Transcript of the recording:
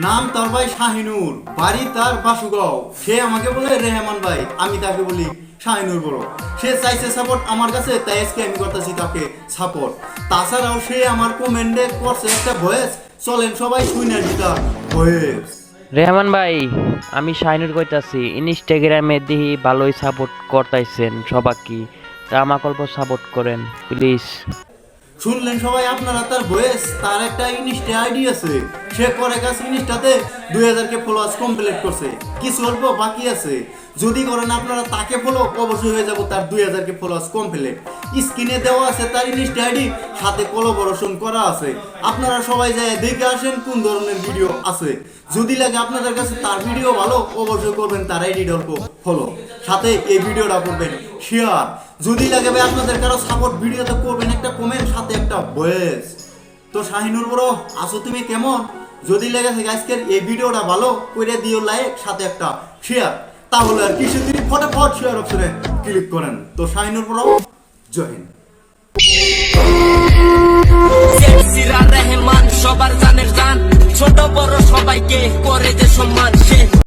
নাম তার ভাই শাহিনুর, বাড়ি তার বাসুগাঁও। সে আমাকে বলে রেহমান ভাই, আমি তাকে বলি শাহিনুর বড়। সে চাইছে সাপোর্ট আমার কাছে, তাই আজকে আমি করতেছি তাকে সাপোর্ট। তাছাড়াও সে আমার কমেন্টে করছে একটা ভয়েস, চলেন সবাই শুনে দিতা ভয়েস। রেহমান ভাই, আমি শাহিনুর কইতাছি। ইনস্টাগ্রামে দেখি ভালোই সাপোর্ট করতাইছেন সবাইকে, তা আমাকে অল্প সাপোর্ট করেন প্লিজ। শুনলেন সবাই আপনারা তার ভয়েস। তার একটা ইনস্টা আইডি আছে, সে করে কাছে ইনস্টাতে 2000 ফলোয়ার্স কমপ্লিট করছে, কিছু অল্প বাকি আছে। যদি করেন আপনারা তাকে ফলো, অবশ্যই হয়ে যাব তার 2000 ফলোয়ার্স কমপ্লিট। স্ক্রিনে দেওয়া আছে তার ইনস্টা আইডি, সাথে কোলাবোরেশন করা আছে। আপনারা সবাই যায় দেখে আসেন কোন ধরনের ভিডিও আছে। যদি লাগে আপনাদের কাছে তার ভিডিও ভালো, অবশ্যই করবেন তার আইডি অল্প ফলো, সাথে এই ভিডিওটা করবেন শেয়ার। যদি লাগে ভাই আপনাদের কারো সাপোর্ট, ভিডিওতে করবেন একটা কমেন্ট, সাথে একটা ভয়েস। তো শাহিনুর বড় আসো তুমি কেমন? যদি লেগে থাকে আজকের এই ভিডিওটা ভালো করে দিও লাইক, সাথে একটা শেয়ার। তাহলে আর কিছু দিন ফটাফট শেয়ার অপশনে ক্লিক করেন। তো শাহিনুর বড় জয় হিন্দ। রেহমান সবার জানের জান, ছোট বড় সবাইকে করে যে সম্মান।